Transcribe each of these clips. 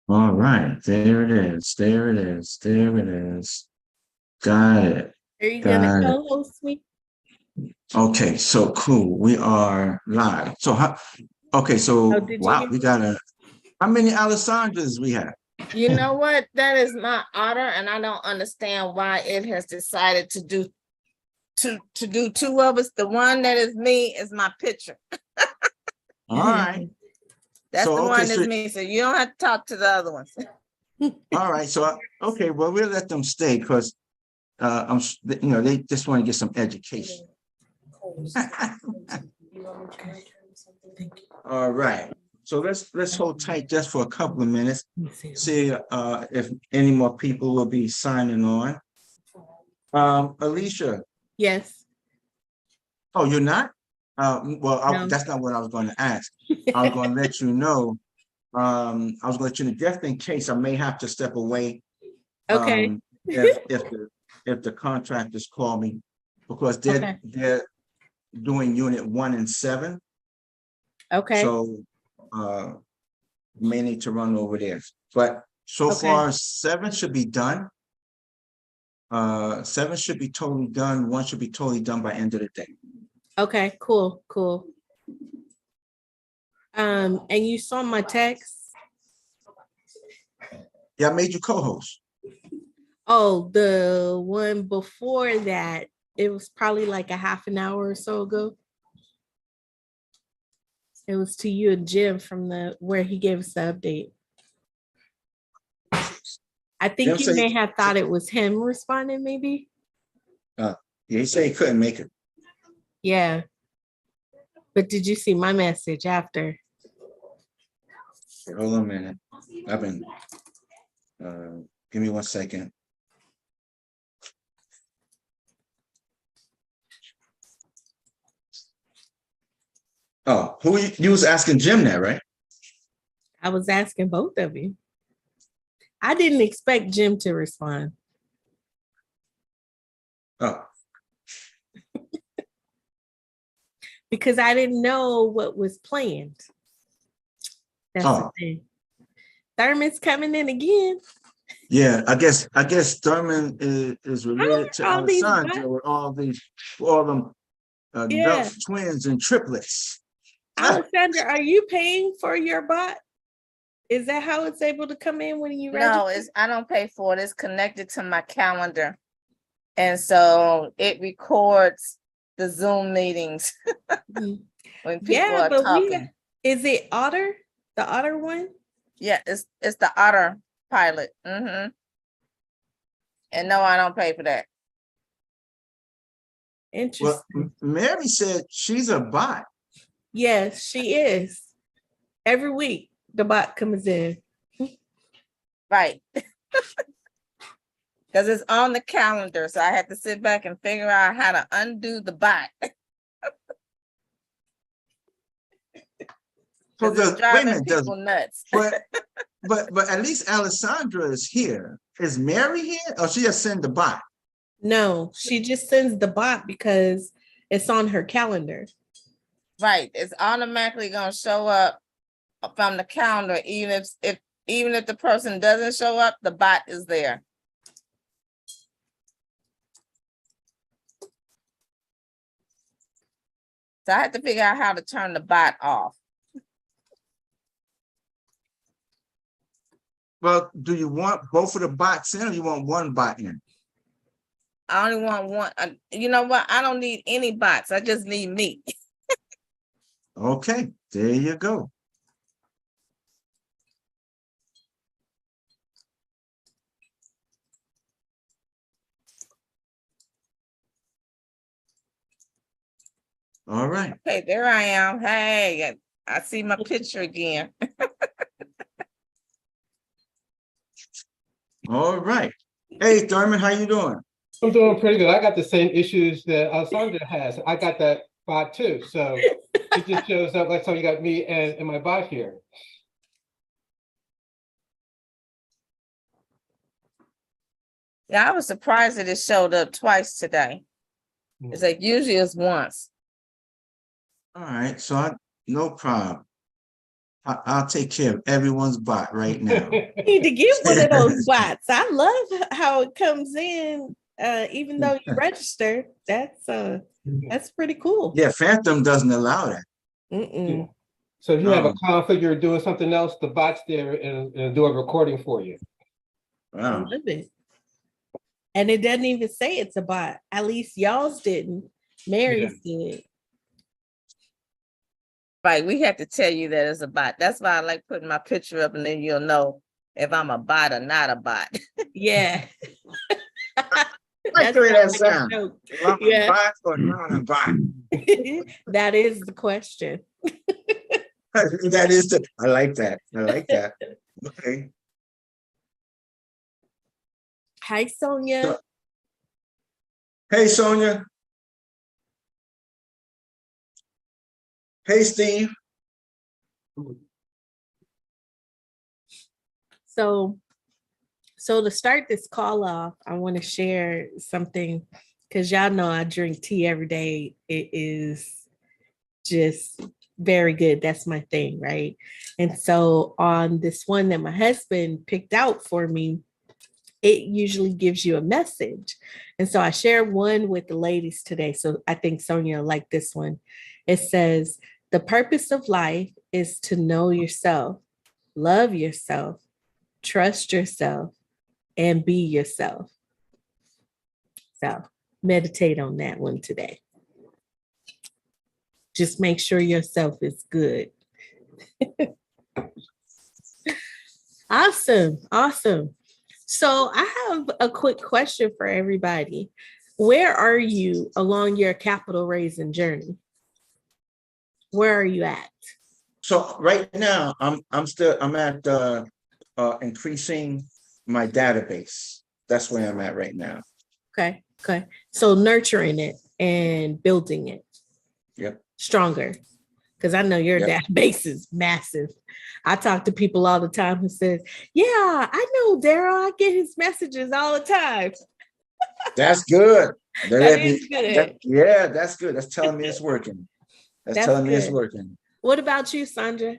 All right, there it is. There it is. There it is. Got it. Are you gonna Got it. co-host me? Okay, so cool. We are live. Okay, Oh, so did you wow, hear? we got how many Alessandras we have? You know what? That is my otter, and I don't understand why it has decided to do two of us. The one that is me is my picture. All right. That's the Okay, one so that's me. So you don't have to talk to the other ones. all right, okay, well we'll let them stay because they just want to get some education. All right. So let's hold tight just for a couple of minutes. See if any more people will be signing on. Alicia. Yes. Oh, you're not? No. That's not what I was going to ask. I was going to let you know. I was going to let you know just in case I may have to step away. Okay. If the contractors call me because Okay. they're doing unit 1 and 7. Okay. So may need to run over there. But so far 7 should be done. 7 should be totally done. 1 should be totally done by end of the day. Okay, cool. And you saw my text? Yeah, I made you co-host. Oh, the one before that, it was probably like a half an hour or so ago. It was to you and Jim from where he gave us the update. I think you may have thought it was him responding, maybe. Yeah, he said he couldn't make it. Yeah. But did you see my message after? Hold on a minute. Give me 1 second. Oh, you was asking Jim that, right? I was asking both of you. I didn't expect Jim to respond. Oh. Because I didn't know what was planned. That's the thing. Thurman's coming in again. Yeah, I guess Thurman is related to Alessandra with all them adult twins and triplets. Alessandra, are you paying for your bot? Is that how it's able to come in when you register? No, I don't pay for it. It's connected to my calendar. And so it records the Zoom meetings when people are talking. Is it Otter? The Otter one? Yeah, it's the Otter pilot. And no, I don't pay for that. Interesting. Well, Mary said she's a bot. Yes, she is. Every week the bot comes in. Right. Because it's on the calendar. So I had to sit back and figure out how to undo the bot. So it's driving people nuts. But at least Alessandra is here. Is Mary here? Or she just send the bot? No, she just sends the bot because it's on her calendar. Right. It's automatically gonna show up from the calendar, even if the person doesn't show up, the bot is there. So I had to figure out how to turn the bot off. Well, do you want both of the bots in or you want one bot in? I only want one. You know what? I don't need any bots. I just need me. Okay, there you go. All right. Okay, there I am. Hey, I see my picture again. All right. Hey, Thurman, how you doing? I'm doing pretty good. I got the same issues that Alessandra has. I got that bot too. So it just shows up like so you got me and my bot here. Yeah, I was surprised that it showed up twice today. It's like usually it's once. All right, so no problem. I'll take care of everyone's bot right now. Need to get one of those bots. I love how it comes in, even though you register. That's pretty cool. Yeah, Phantom doesn't allow that. Mm-mm. So if you have a conflict, you're doing something else, the bot's there and do a recording for you. I Wow. love it. And it doesn't even say it's a bot. At least y'all's didn't. Mary's did. Right, we have to tell you that it's a bot. That's why I like putting my picture up, and then you'll know if I'm a bot or not a bot. Yeah. Like the way that sounds. I'm Yeah. a bot or not a bot. That is the question. That is the. I like that. I like that. Okay. Hi, Sonia. Hey, Sonia. Hey, Steve. So to start this call off, I want to share something because y'all know I drink tea every day. It is just very good. That's my thing, right? And so on this one that my husband picked out for me, it usually gives you a message. And so I shared one with the ladies today. So I think Sonia will like this one. It says, the purpose of life is to know yourself, love yourself, trust yourself, and be yourself. So meditate on that one today. Just make sure yourself is good. Awesome. So I have a quick question for everybody. Where are you along your capital raising journey? Where are you at? So right now, I'm at increasing my database. That's where I'm at right now. Okay. So nurturing it and building it. Yep. Stronger. Because I know your database is massive. I talk to people all the time who says, yeah, I know Daryl. I get his messages all the time. That's good. That is good. That's good. That's telling me it's working. That's That's telling me good. it's working. What about you, Sandra?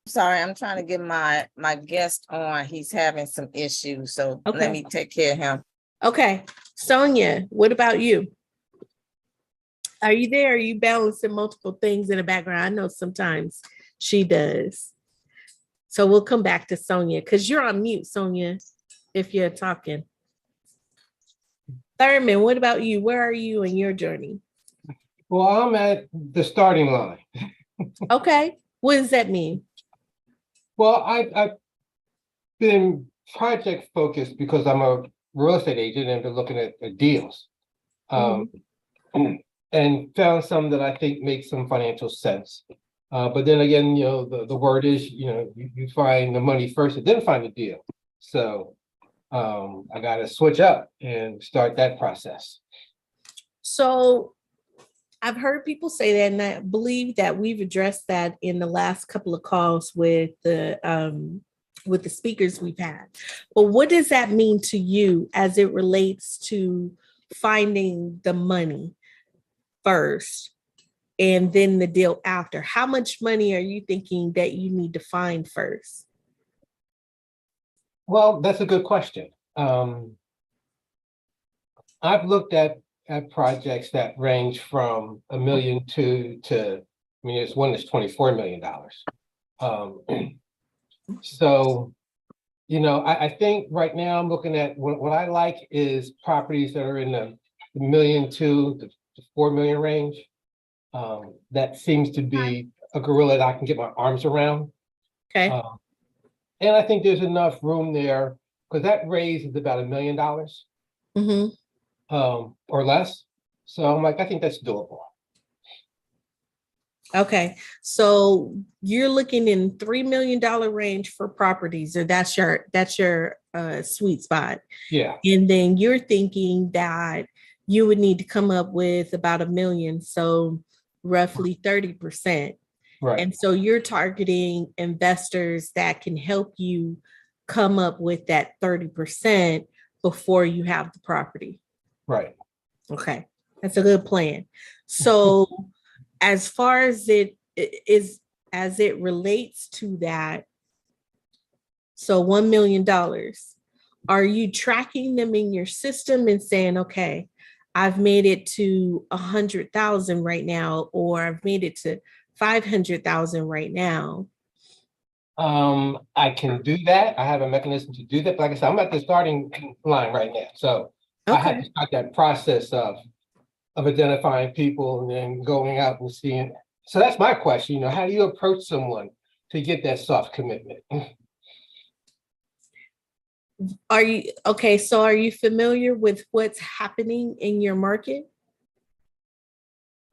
Sorry, I'm trying to get my guest on. He's having some issues, so Okay. let me take care of him. Okay. Sonia, what about you? Are you there? Are you balancing multiple things in the background? I know sometimes she does. So we'll come back to Sonia because you're on mute, Sonia, if you're talking. Thurman, what about you? Where are you in your journey? Well, I'm at the starting line. Okay. What does that mean? Well, I've been project focused because I'm a real estate agent and been looking at deals. And found some that I think make some financial sense. But then again, the word is, you find the money first and then find the deal. So I got to switch up and start that process. So I've heard people say that, and I believe that we've addressed that in the last couple of calls with the speakers we've had. But what does that mean to you as it relates to finding the money first and then the deal after? How much money are you thinking that you need to find first? Well, that's a good question. I've looked at projects that range from $1 million to there's one that's $24 million. So, I think right now I'm looking at what I like is properties that are in the $1 million to $4 million range. That seems to be a gorilla that I can get my arms around. Okay. And I think there's enough room there because that raise is about $1 million. Or less. So I'm like, I think that's doable. Okay. So you're looking in $3 million range for properties, or that's your sweet spot. Yeah. And then you're thinking that you would need to come up with about $1 million. So roughly 30%. Right. And so you're targeting investors that can help you come up with that 30% before you have the property. Right. Okay. That's a good plan. So as far as it is as it relates to that. So $1 million, are you tracking them in your system and saying, okay, I've made it to 100,000 right now, or I've made it to 500,000 right now? I can do that. I have a mechanism to do that. But like I said, I'm at the starting line right now. So I had to Okay. start that process of identifying people and then going out and seeing. So that's my question, you know, how do you approach someone to get that soft commitment? Are you okay? So are you familiar with what's happening in your market?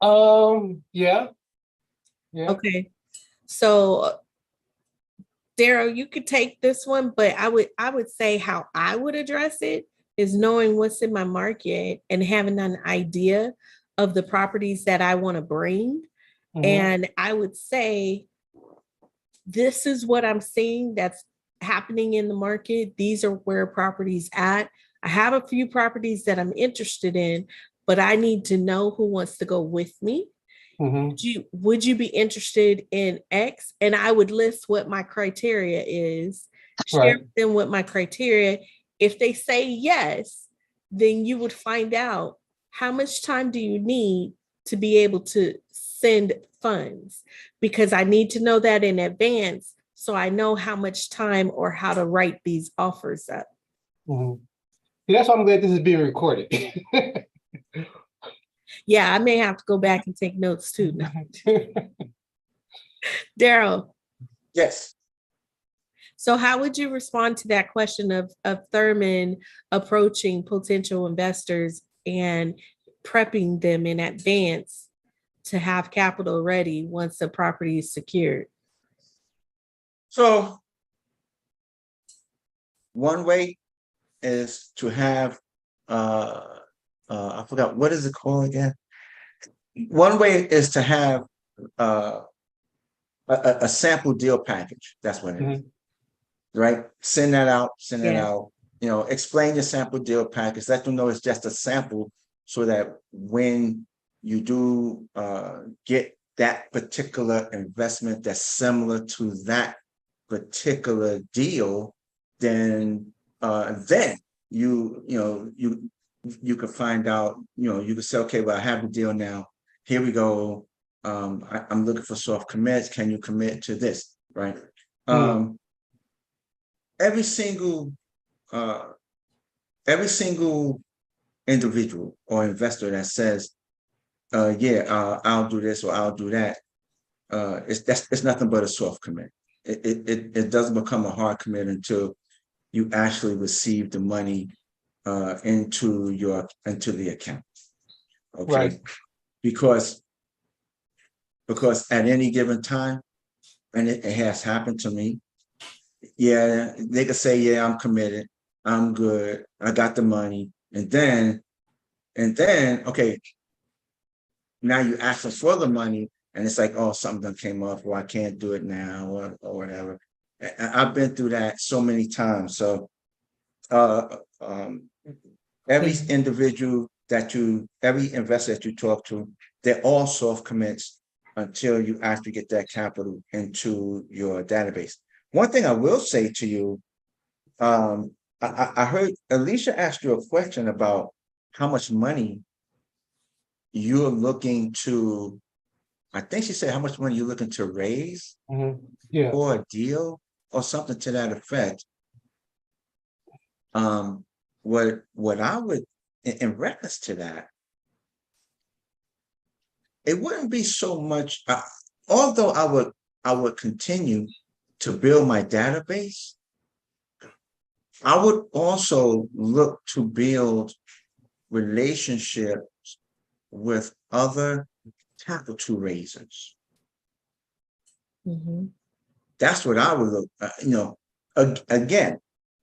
Yeah. Okay. So Daryl, you could take this one, but I would say how I would address it is knowing what's in my market and having an idea of the properties that I want to bring. Mhm. And I would say, this is what I'm seeing that's happening in the market. These are where properties at. I have a few properties that I'm interested in, but I need to know who wants to go with me. Mhm. Would you be interested in X? And I would list what my criteria is, share Right. with them what my criteria. If they say yes, then you would find out how much time do you need to be able to send funds, because I need to know that in advance so I know how much time or how to write these offers up. Mhm. Yeah, that's why I'm glad this is being recorded. Yeah, I may have to go back and take notes too. No. Daryl, Yes. so how would you respond to that question of Thurman approaching potential investors and prepping them in advance to have capital ready once the property is secured? So one way is to have, I forgot, what is it called again? One way is to have uh, a sample deal package. That's what it is, right? Send that out, Yeah. you know, explain your sample deal package, let them know it's just a sample so that when you do get that particular investment that's similar to that particular deal, then you could find out, you know, you could say, okay, well, I have the deal now. Here we go. I'm looking for soft commits. Can you commit to this? Right. Every single uh, every single individual or investor that says, I'll do this or I'll do that, it's nothing but a soft commit. It doesn't become a hard commit until you actually receive the money into the account. Okay. Right. Because at any given time, and it has happened to me, yeah, they could say, yeah, I'm committed, I'm good, I got the money, and then, okay, now you ask them for the money, and it's like, oh, something done came up, or I can't do it now, or whatever. I've been through that so many times. So every individual every investor that you talk to, they're all soft commits until you actually get that capital into your database. One thing I will say to you, I heard Alicia asked you a question about how much money you're looking to, I think she said how much money you're looking to raise Yeah. for a deal or something to that effect. What I would, in reference to that, it wouldn't be so much, although I would continue to build my database, I would also look to build relationships with other capital raisers. Mm-hmm. That's what I would look, again,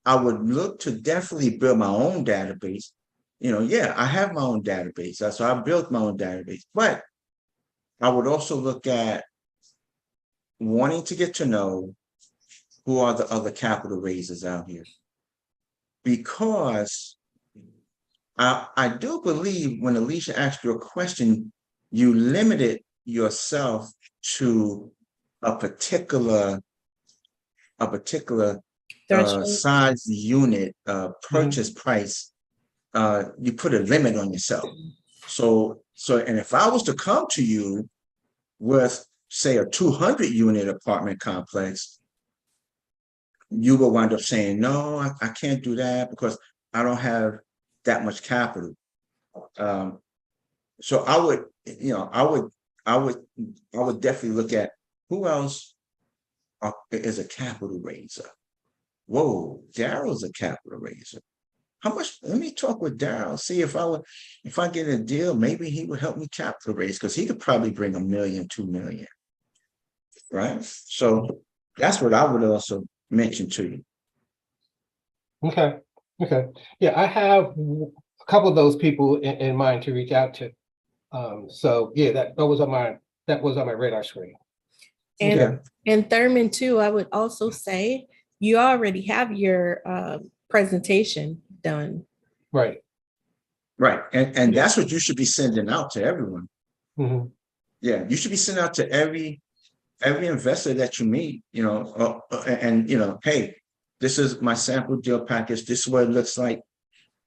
I would look to definitely build my own database. Yeah, I have my own database. So I built my own database, but I would also look at wanting to get to know who are the other capital raisers out here. Because I do believe when Alicia asked you a question, you limited yourself to a particular Threshold. size unit, purchase price, you put a limit on yourself. So, and if I was to come to you with, say, a 200 unit apartment complex, you will wind up saying, no, I can't do that because I don't have that much capital. So I would, I would definitely look at who else is a capital raiser. Whoa, Daryl's a capital raiser. How much? Let me talk with Daryl, see if I get a deal, maybe he would help me capital raise, because he could probably bring $1 million, $2 million. Right? So that's what I would also mention to you. Okay. Yeah, I have a couple of those people in mind to reach out to. So yeah, that was on my radar screen. And Thurman too, I would also say you already have your presentation done. Right. And that's what you should be sending out to everyone. Mm-hmm. Yeah, you should be sending out to every investor that you meet, and hey, this is my sample deal package. This is what it looks like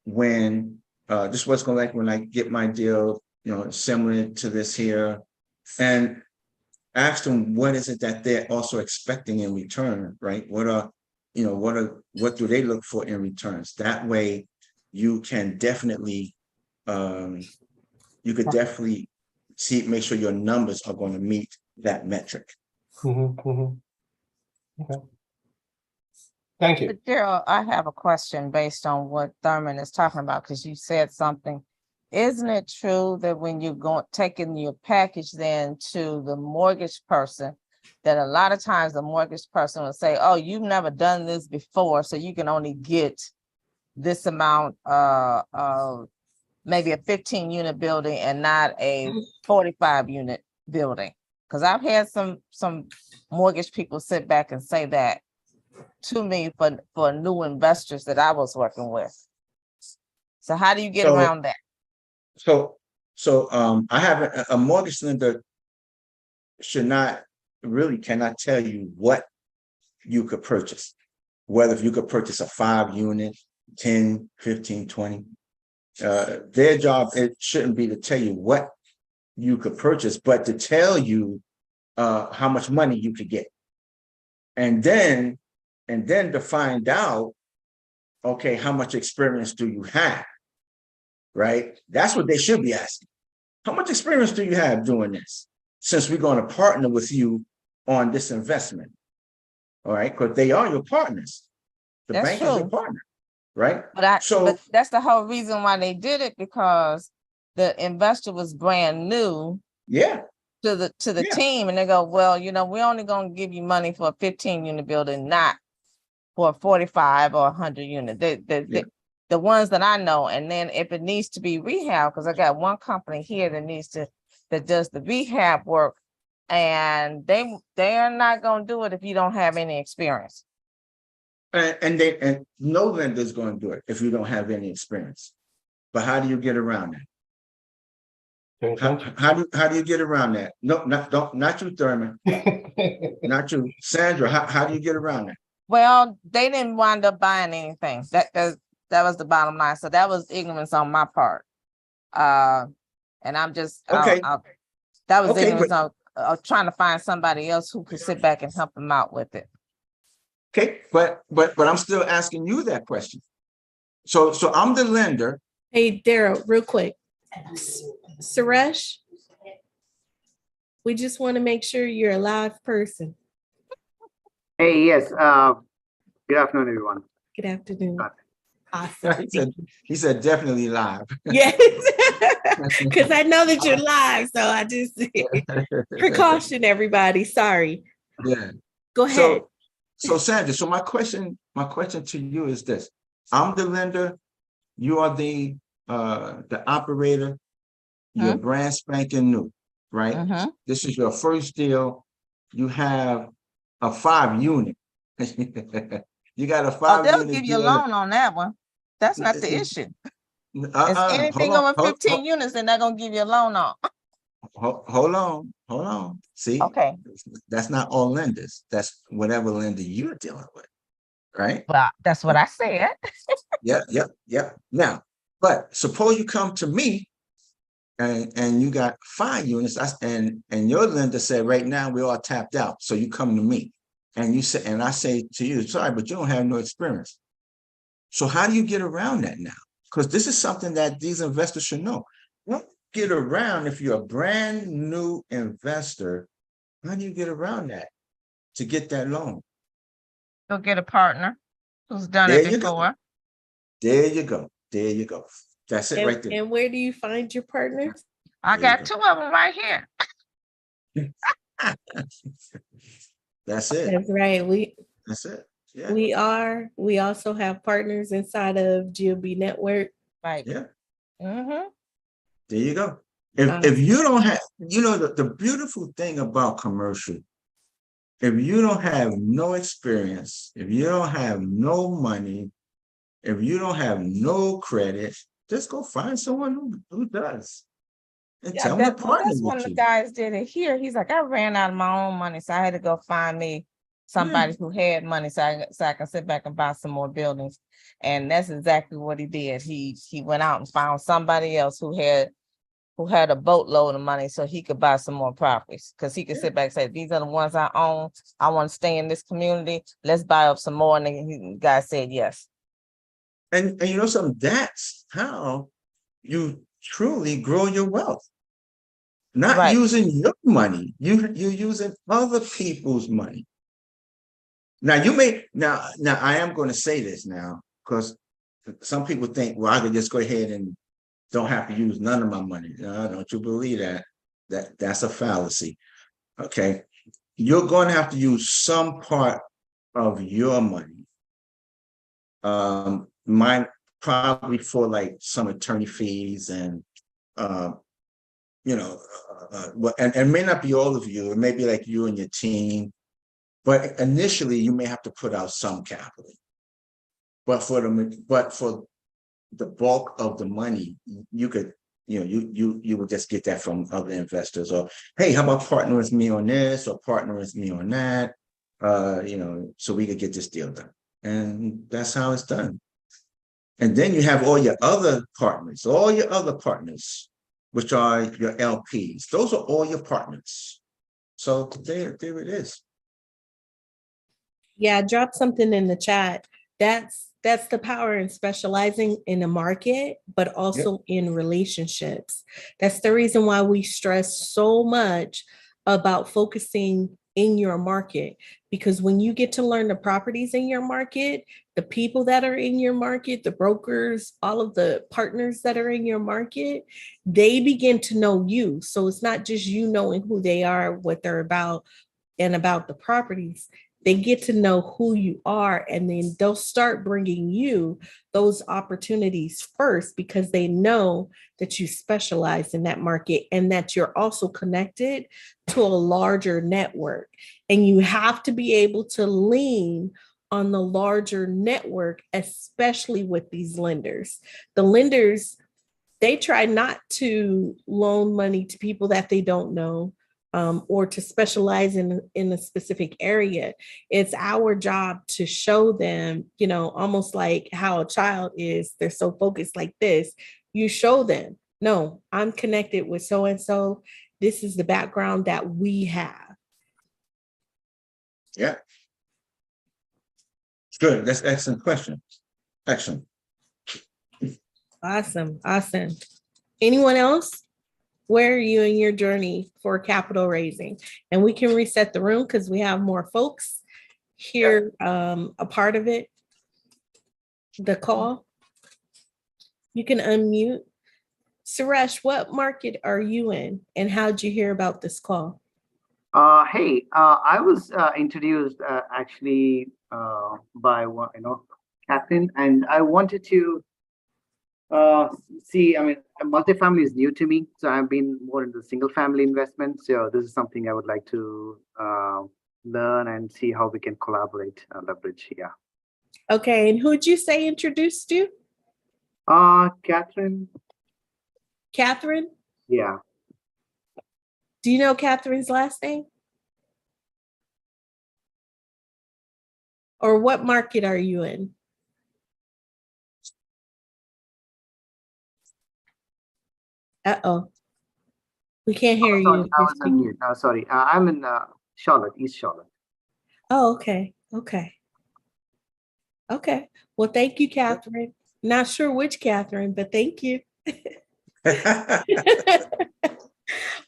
when this is what's going to like when I get my deal, similar to this here, and ask them what is it that they're also expecting in return, right? What do they look for in returns? That way, you can definitely, make sure your numbers are going to meet that metric. Mm-hmm, mm-hmm. Okay. Thank you. But Daryl, I have a question based on what Thurman is talking about, because you said something. Isn't it true that when you're taking your package then to the mortgage person, that a lot of times the mortgage person will say, oh, you've never done this before, so you can only get this amount of maybe a 15 unit building and not a 45 unit building? Because I've had some mortgage people sit back and say that to me for new investors that I was working with. So how do you get around that? So I have a mortgage lender cannot tell you what you could purchase, whether if you could purchase a 5 unit, 10, 15, 20. Their job, it shouldn't be to tell you what you could purchase, but to tell you how much money you could get. And then to find out, okay, how much experience do you have? Right? That's what they should be asking. How much experience do you have doing this? Since we're going to partner with you on this investment. All right, because they are your partners. The bank is your partner, right? But that's the whole reason why they did it, because the investor was brand new. Yeah. To the team, and they go, well, we're only going to give you money for a 15 unit building, not for a 45 or 100 unit. The ones that I know. And then if it needs to be rehab, because I got one company here that does the rehab work, and they're not going to do it if you don't have any experience. And no lender is going to do it if you don't have any experience. But how do you get around that? How do you get around that? No, not you, Thurman. Not you, Sandra. How do you get around that? Well, they didn't wind up buying anything. That was the bottom line. So that was ignorance on my part. And I'm just okay. That was ignorance on trying to find somebody else who could sit back and help them out with it. Okay, but I'm still asking you that question. So I'm the lender. Hey, Daryl, real quick. Suresh, we just want to make sure you're a live person. Hey, yes. Good afternoon, everyone. Good afternoon. Awesome. He said definitely live. Yes, because I know that you're live, so I just precaution everybody. Sorry. Yeah. Go ahead. So Sandra, so my question to you is this: I'm the lender, you are the operator. You're brand spanking new, right? This is your first deal. You have a 5 unit. You got a 5 unit. They'll give you a loan on that one. That's not the issue. It's anything over 15 units, and they're gonna give you a loan on. hold on. See, Okay, that's not all lenders. That's whatever lender you're dealing with, right? well, that's what I said. Yep. Now, but suppose you come to me and you got 5 units, and your lender said, right now we're all tapped out. So you come to me and you say, and I say to you, sorry, but you don't have no experience. So how do you get around that now? Because this is something that these investors should know. You don't get around if you're a brand new investor. How do you get around that to get that loan? Go get a partner who's done There it you go. before. There you go. There you go. That's it right there. And where do you find your partners? I There you got go. 2 of them right here. That's it. That's right. That's it. Yeah. We also have partners inside of GOB Network. Right. Yeah. Mm-hmm. There you go. If you don't have, the beautiful thing about commercial, if you don't have no experience, if you don't have no money, if you don't have no credit, just go find someone who does. And Yeah, tell them to partner that's one of with the you. guys did it here. He's like, I ran out of my own money, so I had to go find me somebody who had money so I can sit back and buy some more buildings. And that's exactly what he did. He went out and found somebody else who had a boatload of money so he could buy some more properties. Because he could sit back and say, these are the ones I own. I want to stay in this community. Let's buy up some more. And the guy said yes. And you know something, that's how you truly grow your wealth. Not Right. using your money, you're using other people's money. Now I am going to say this now, because some people think, well, I could just go ahead and don't have to use none of my money. No, don't you believe that? That's a fallacy. Okay. You're going to have to use some part of your money. Mine probably for like some attorney fees and and it may not be all of you, it may be like you and your team, but initially you may have to put out some capital. But for the bulk of the money, you could, you would just get that from other investors, or hey, how about partner with me on this or partner with me on that? So we could get this deal done. And that's how it's done. And then you have all your other partners, which are your LPs. Those are all your partners. So there it is. Yeah, drop something in the chat. That's the power in specializing in a market, but also in relationships. That's the reason why we stress so much about focusing in your market, because when you get to learn the properties in your market, the people that are in your market, the brokers, all of the partners that are in your market, they begin to know you. So it's not just you knowing who they are, what they're about, and about the properties. They get to know who you are, and then they'll start bringing you those opportunities first, because they know that you specialize in that market and that you're also connected to a larger network. And you have to be able to lean on the larger network, especially with these lenders. The lenders, they try not to loan money to people that they don't know, or to specialize in a specific area. It's our job to show them, almost like how a child is, they're so focused like this. You show them, no, I'm connected with so-and-so. This is the background that we have. Yeah. Good. That's excellent question. Excellent. Awesome. Anyone else? Where are you in your journey for capital raising? And we can reset the room because we have more folks here, a part of it, the call. You can unmute. Suresh, what market are you in, and how'd you hear about this call? I was introduced actually by Catherine, and I wanted to see. I mean, multifamily is new to me, so I've been more into single family investments. So this is something I would like to learn and see how we can collaborate, leverage. Yeah. Okay, and who'd you say introduced you? Catherine. Catherine? Yeah. Do you know Catherine's last name? Or what market are you in? Uh-oh. We can't hear Sorry, you. I was on mute. Sorry, I'm in Charlotte, East Charlotte. Oh, okay. Okay. Okay. Well, thank you, Catherine. Not sure which Catherine, but thank you.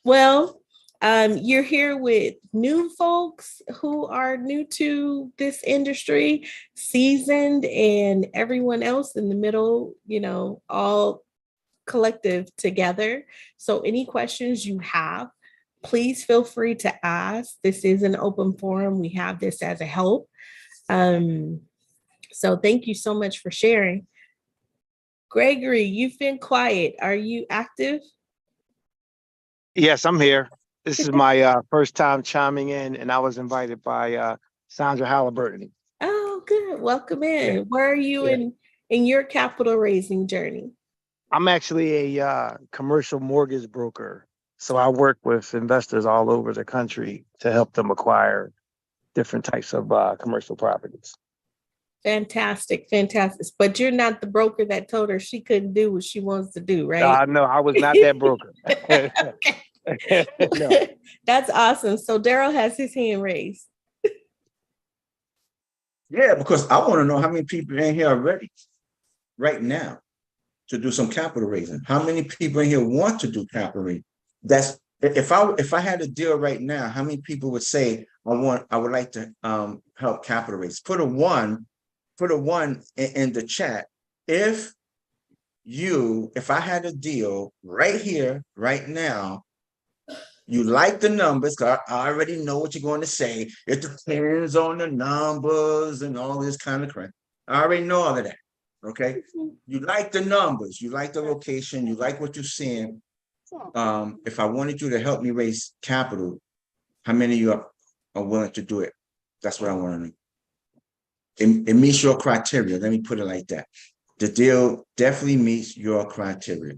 Well, you're here with new folks who are new to this industry, seasoned, and everyone else in the middle, all collective together. So any questions you have, please feel free to ask. This is an open forum. We have this as a help. So thank you so much for sharing. Gregory, you've been quiet. Are you active? Yes, I'm here. This is my first time chiming in, and I was invited by Sandra Halliburton. Oh, good. Welcome in. Yeah. Where are you Yeah. in your capital raising journey? I'm actually a commercial mortgage broker, so I work with investors all over the country to help them acquire different types of commercial properties. Fantastic, fantastic. But you're not the broker that told her she couldn't do what she wants to do, right? No, I was not that broker. No. That's awesome. So Daryl has his hand raised. Yeah, because I want to know how many people in here are ready right now to do some capital raising. How many people in here want to do capital raising? That's if I had a deal right now, how many people would say I would like to help capital raise? Put a one in the chat. If I had a deal right here, right now, you like the numbers, because I already know what you're going to say. It depends on the numbers and all this kind of crap. I already know all of that. Okay. You like the numbers, you like the location, you like what you're seeing. If I wanted you to help me raise capital, how many of you are willing to do it? That's what I want to know. It meets your criteria. Let me put it like that. The deal definitely meets your criteria.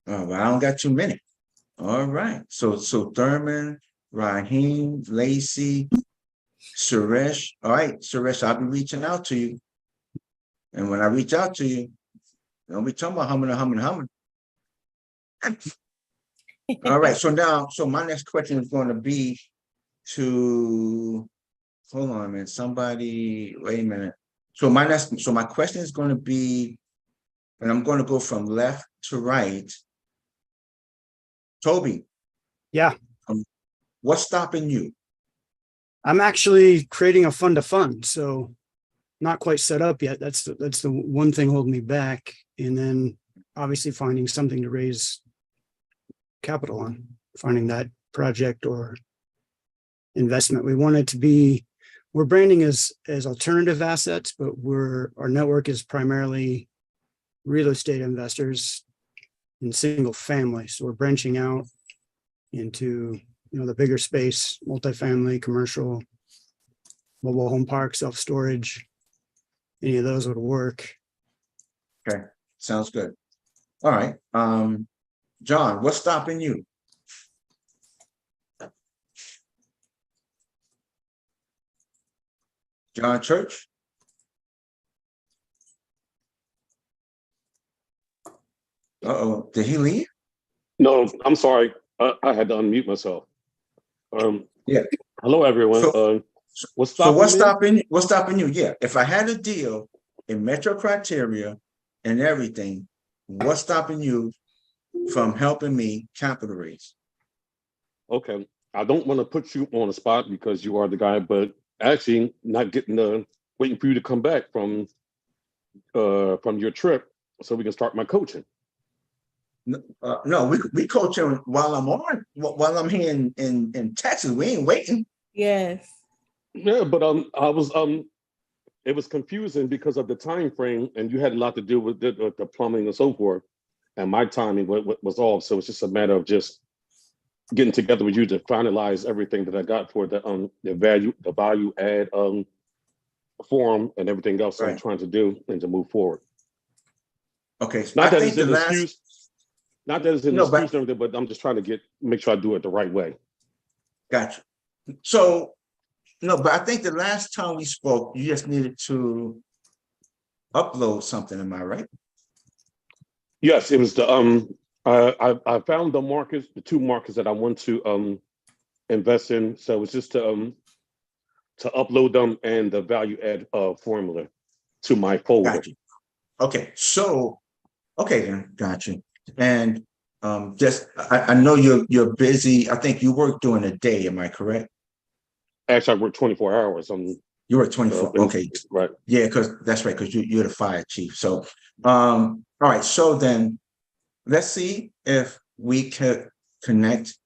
Oh, well, I don't got too many. All right. So Thurman, Raheem, Lacey, Suresh. All right, Suresh, I'll be reaching out to you. And when I reach out to you, don't be talking about humming. All right. So my next question is going to be to, hold on a minute. Somebody, wait a minute. So my question is going to be, and I'm going to go from left to right. Toby. Yeah. What's stopping you? I'm actually creating a fund to fund, so not quite set up yet. That's the one thing holding me back. And then obviously finding something to raise capital on, finding that project or investment. We want it to be, we're branding as alternative assets, but our network is primarily real estate investors in single family. So we're branching out into the bigger space, multifamily, commercial, mobile home park, self-storage. Any of those would work. Okay, sounds good. All right. John, what's stopping you? John Church? Uh-oh, did he leave? No, I'm sorry. I had to unmute myself. Yeah. Hello, everyone. What's stopping you? Yeah. If I had a deal in Metro criteria and everything, what's stopping you from helping me capital raise? Okay. I don't want to put you on the spot because you are the guy, but actually not getting waiting for you to come back from your trip so we can start my coaching. No, we coaching while I'm here in Texas. We ain't waiting. Yes. Yeah, but it was confusing because of the time frame, and you had a lot to do with the plumbing and so forth, and my timing was off. So it's just a matter of just getting together with you to finalize everything that I got for the value add forum and everything else I'm Right. trying to do and to move forward. Okay, so Not I that think it's the an last, excuse, not that it's an No, but- excuse or anything, but I'm just trying to make sure I do it the right way. gotcha. So, no, but I think the last time we spoke, you just needed to upload something, am I right? Yes, it was the I found the markets, the two markets that I want to invest in. So it's just to upload them and the value add formula to my folder. Gotcha. Okay, so, okay then, gotcha. And just, I know you're busy. I think you work during the day, am I correct? Actually, I work 24 hours. You work 24, okay. Right. Yeah, because that's right, because you're the fire chief. So, all right, so then let's see if we could connect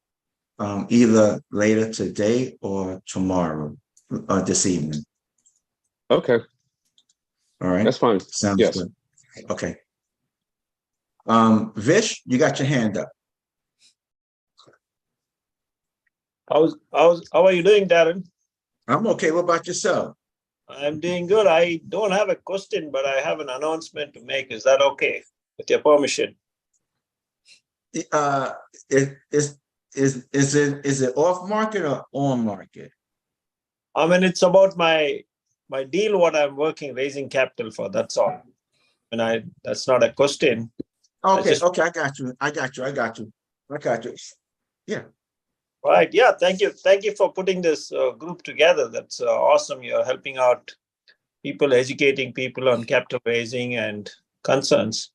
either later today or tomorrow, this evening. Okay, All right, that's fine. sounds Yes. good. Okay. Vish, you got your hand up. How are you doing, Darren? I'm okay. What about yourself? I'm doing good. I don't have a question, but I have an announcement to make. Is that okay? With your permission. Uh, is it off market or on market? I mean, it's about my deal, what I'm working, raising capital for. That's all. And that's not a question. Okay, just- okay, I got you. Yeah. Right. Yeah. Thank you. Thank you for putting this group together. That's awesome. You're helping out people, educating people on capital raising and concerns.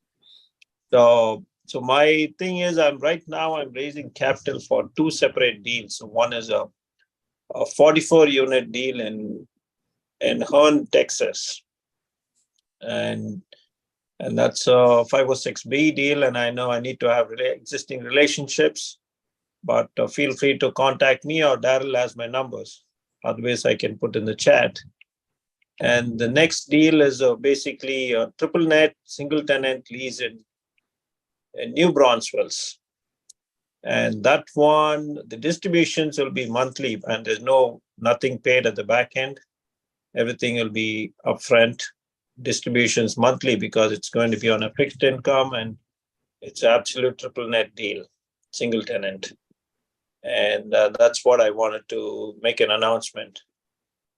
So my thing is, I'm raising capital for two separate deals. So one is a 44 unit deal in Hearn, Texas, and that's a 506B deal. And I know I need to have existing relationships, but feel free to contact me, or Daryl has my numbers. Otherwise, I can put in the chat. And the next deal is basically a triple net single tenant lease in New Braunfels. And that one, the distributions will be monthly, and there's nothing paid at the back end. Everything will be upfront distributions monthly, because it's going to be on a fixed income, and it's absolute triple net deal, single tenant. And that's what I wanted to make an announcement.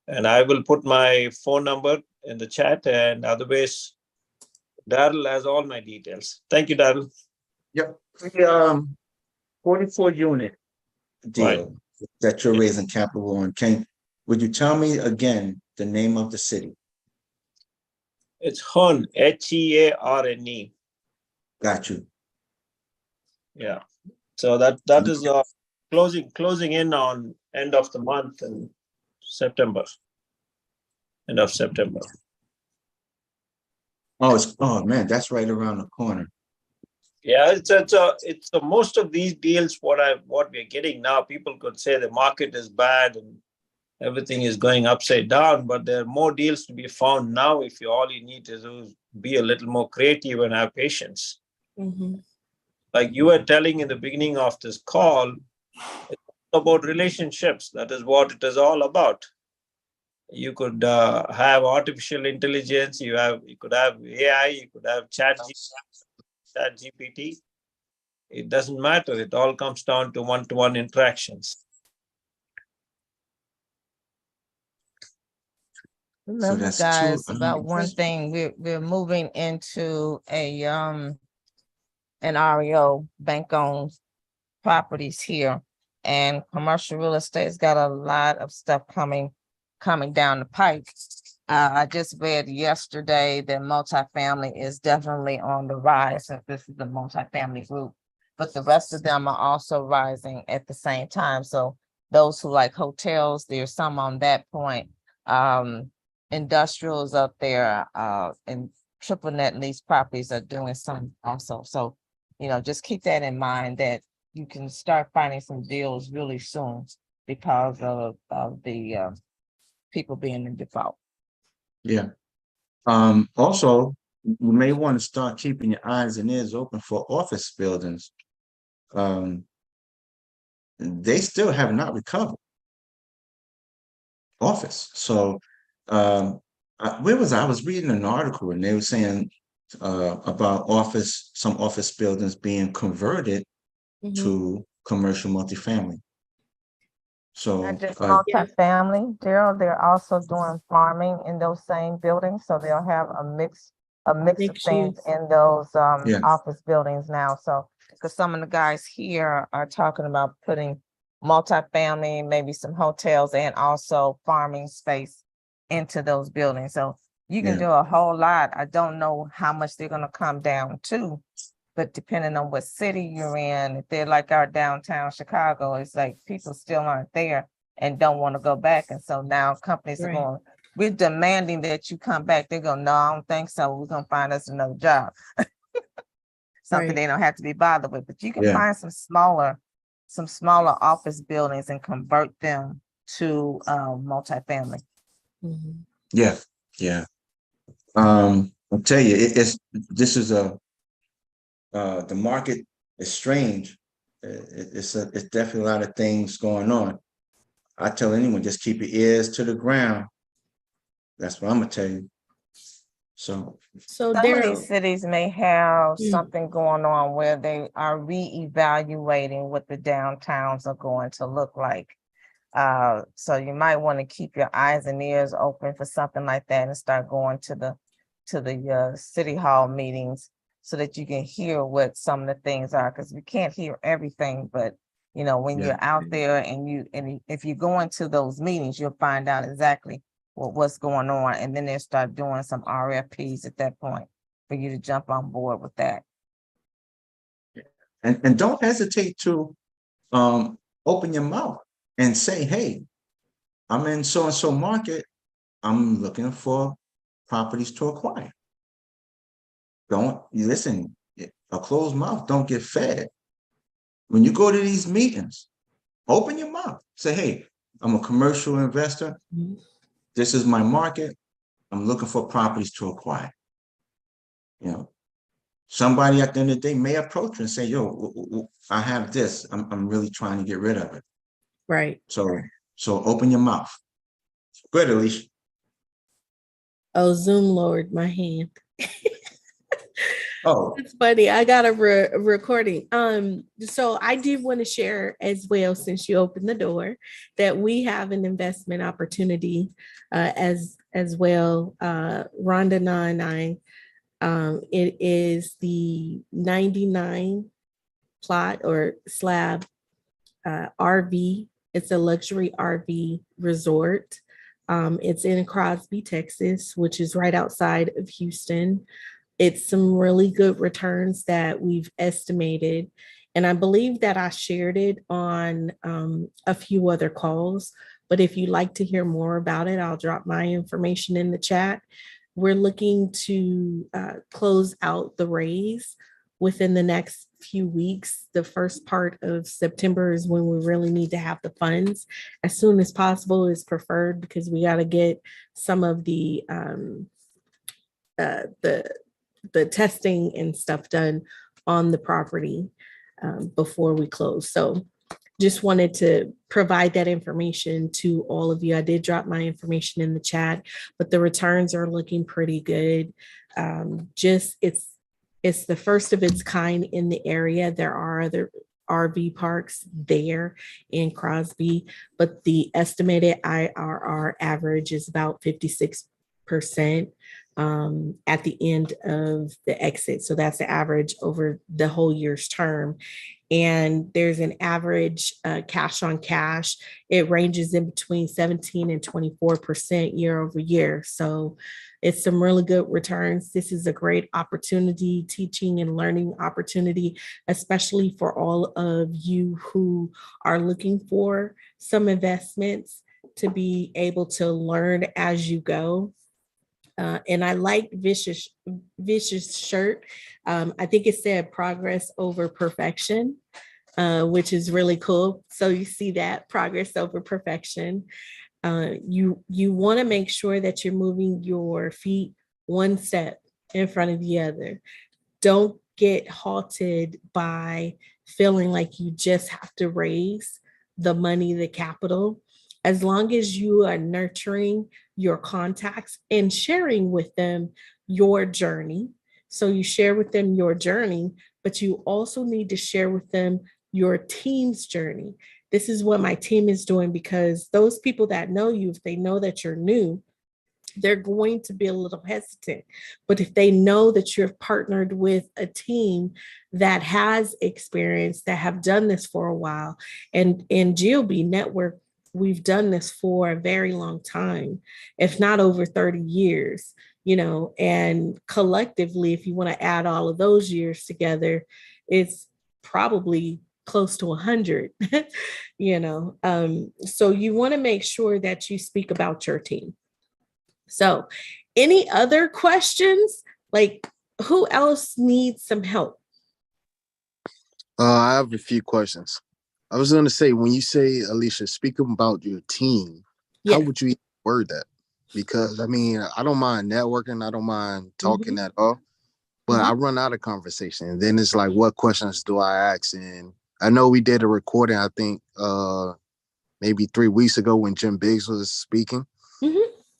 And I will put my phone number in the chat, and otherwise, Daryl has all my details. Thank you, Daryl. Yep. The 44 unit deal that you're raising capital on. Would you tell me again the name of the city? It's Hearn, Hearne. Got you. Yeah. So that is closing in on end of the month in September. End of September. Oh man, that's right around the corner. Yeah, it's most of these deals what we're getting now. People could say the market is bad and everything is going upside down, but there are more deals to be found now if all you need to do is be a little more creative and have patience. Mhm. Like you were telling in the beginning of this call, it's about relationships. That is what it is all about. You could have artificial intelligence, you could have AI, you could have chat GPT. It doesn't matter. It all comes down to one-to-one interactions. Remember, that's guys, two- about one thing, we're moving into an REO, bank-owned properties here, and commercial real estate's got a lot of stuff coming down the pipe. I just read yesterday that multifamily is definitely on the rise, since this is the multifamily group, but the rest of them are also rising at the same time. So those who like hotels, there's some on that point. Industrials up there, and triple net lease properties are doing some also. So, just keep that in mind, that you can start finding some deals really soon because of the people being in default. Yeah. Also, you may want to start keeping your eyes and ears open for office buildings. They still have not recovered. Office. So where was I? I was reading an article and they were saying about some office buildings being converted Mhm. to commercial multifamily. So, Not just Yeah. multifamily, Daryl, they're also doing farming in those same buildings, so they'll have a mix of Mixed things use. in those Yeah. office buildings now, so. Because some of the guys here are talking about putting multifamily, maybe some hotels and also farming space into those buildings, so you can Yeah. do a whole lot. I don't know how much they're gonna come down to. But depending on what city you're in, if they're like our downtown Chicago, it's like people still aren't there and don't want to go back. And so now companies are Right. going, we're demanding that you come back. They're going, no, I don't think so. We're going to find us another job. Something Right. they don't have to be bothered with. But you can Yeah. find some smaller office buildings and convert them to multifamily. Mhm. Yeah. Yeah. I'll tell you, this is the market is strange. It's definitely a lot of things going on. I tell anyone, just keep your ears to the ground. That's what I'm gonna tell you. So, So Some of these Daryl, cities may have Mm. something going on where they are reevaluating what the downtowns are going to look like. So you might want to keep your eyes and ears open for something like that and start going to the city hall meetings so that you can hear what some of the things are, because we can't hear everything, but when Yeah. you're out there and if you go into those meetings, you'll find out exactly what's going on, and then they'll start doing some RFPs at that point for you to jump on board with that. and don't hesitate to open your mouth and say, hey, I'm in so and so market. I'm looking for properties to acquire. Don't you listen, a closed mouth don't get fed. When you go to these meetings, open your mouth. Say, hey, I'm a commercial investor. Mhm. This is my market. I'm looking for properties to acquire. Somebody at the end of the day may approach you and say, yo, I have this. I'm really trying to get rid of it. Right. So open your mouth. Good, Alicia. Oh, Zoom lowered my hand. Oh, It's funny. I got a recording. So I did want to share as well, since you opened the door, that we have an investment opportunity as well. Rhonda and I, it is the 99 plot or slab RV. It's a luxury RV resort. It's in Crosby, Texas, which is right outside of Houston. It's some really good returns that we've estimated. And I believe that I shared it on a few other calls. But if you'd like to hear more about it, I'll drop my information in the chat. We're looking to close out the raise within the next few weeks. The first part of September is when we really need to have the funds. As soon as possible is preferred, because we got to get some of the testing and stuff done on the property before we close. So just wanted to provide that information to all of you. I did drop my information in the chat, but the returns are looking pretty good. It's the first of its kind in the area. There are other RV parks there in Crosby, but the estimated IRR average is about 56% at the end of the exit. So that's the average over the whole year's term. And there's an average cash on cash. It ranges in between 17 and 24% year over year. So it's some really good returns. This is a great opportunity, teaching and learning opportunity, especially for all of you who are looking for some investments, to be able to learn as you go. And I liked Vicious shirt. I think it said progress over perfection, which is really cool. So you see that progress over perfection. You want to make sure that you're moving your feet one step in front of the other. Don't get halted by feeling like you just have to raise the money, the capital. as long as you are nurturing your contacts and sharing with them your journey. So you share with them your journey, but you also need to share with them your team's journey. This is what my team is doing, because those people that know you, if they know that you're new, they're going to be a little hesitant. But if they know that you're partnered with a team that has experience, that have done this for a while, and in GOB Network, we've done this for a very long time, if not over 30 years, and collectively, if you want to add all of those years together, it's probably close to 100, so you want to make sure that you speak about your team. So, any other questions? Like, who else needs some help? I have a few questions. I was going to say, when you say, Alicia, speak about your team, how would you word that? Because I mean, I don't mind networking, I don't mind talking at all, but I run out of conversation. And then it's like, what questions do I ask? And I know we did a recording, I think maybe 3 weeks ago when Jim Biggs was speaking.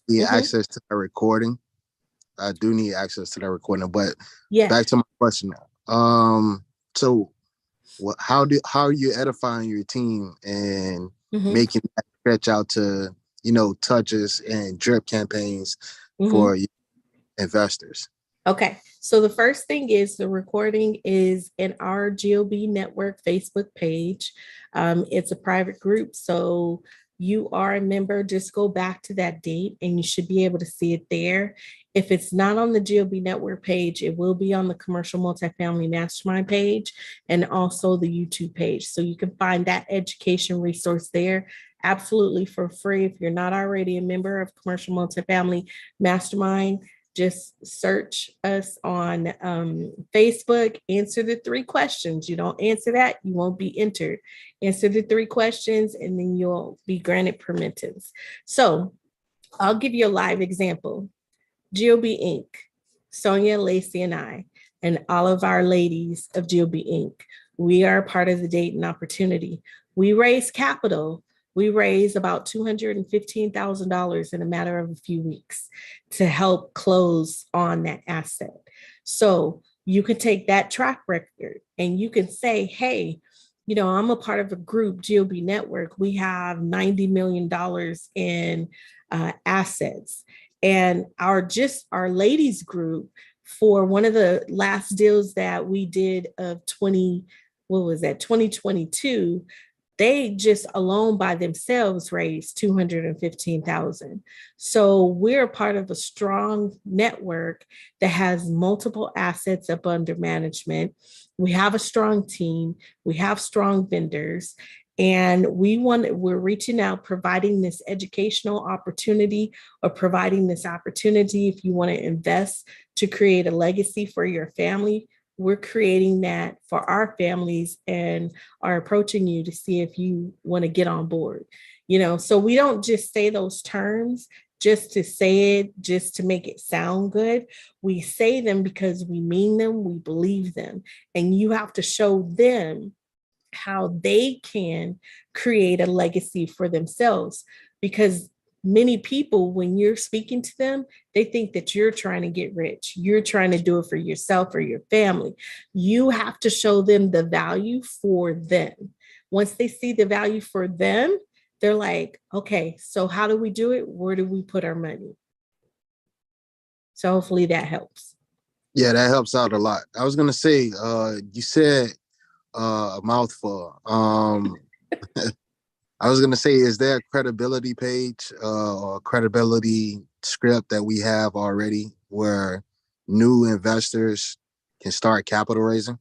Need access to that recording. I do need access to that recording, but back to my question now. So how are you edifying your team and making that stretch out to, touches and drip campaigns for investors? Okay, so the first thing is the recording is in our GOB Network Facebook page. It's a private group, so you are a member, just go back to that date and you should be able to see it there. If it's not on the GOB Network page, it will be on the Commercial Multifamily Mastermind page and also the YouTube page. So you can find that education resource there absolutely for free. If you're not already a member of Commercial Multifamily Mastermind, just search us on Facebook, answer the 3 questions. You don't answer that, you won't be entered. Answer the 3 questions and then you'll be granted permittance. So I'll give you a live example. GOB Inc., Sonia, Lacey, and I, and all of our ladies of GOB Inc., we are part of the Dayton Opportunity. We raise capital. We raised about $215,000 in a matter of a few weeks to help close on that asset. So you can take that track record and you can say, hey, I'm a part of a group, GOB Network. We have $90 million in assets. And our ladies group, for one of the last deals that we did of 2022, they just alone by themselves raised $215,000. So we're part of a strong network that has multiple assets up under management. We have a strong team. We have strong vendors. And we're reaching out, providing this educational opportunity, or providing this opportunity if you want to invest to create a legacy for your family. We're creating that for our families and are approaching you to see if you want to get on board. So we don't just say those terms just to say it, just to make it sound good. We say them because we mean them, we believe them, and you have to show them how they can create a legacy for themselves. Because many people, when you're speaking to them, they think that you're trying to get rich. You're trying to do it for yourself or your family. You have to show them the value for them. Once they see the value for them, they're like, okay, so how do we do it? Where do we put our money? So hopefully that helps. Yeah, that helps out a lot. I was going to say, you said a mouthful. I was going to say, is there a credibility page or credibility script that we have already where new investors can start capital raising?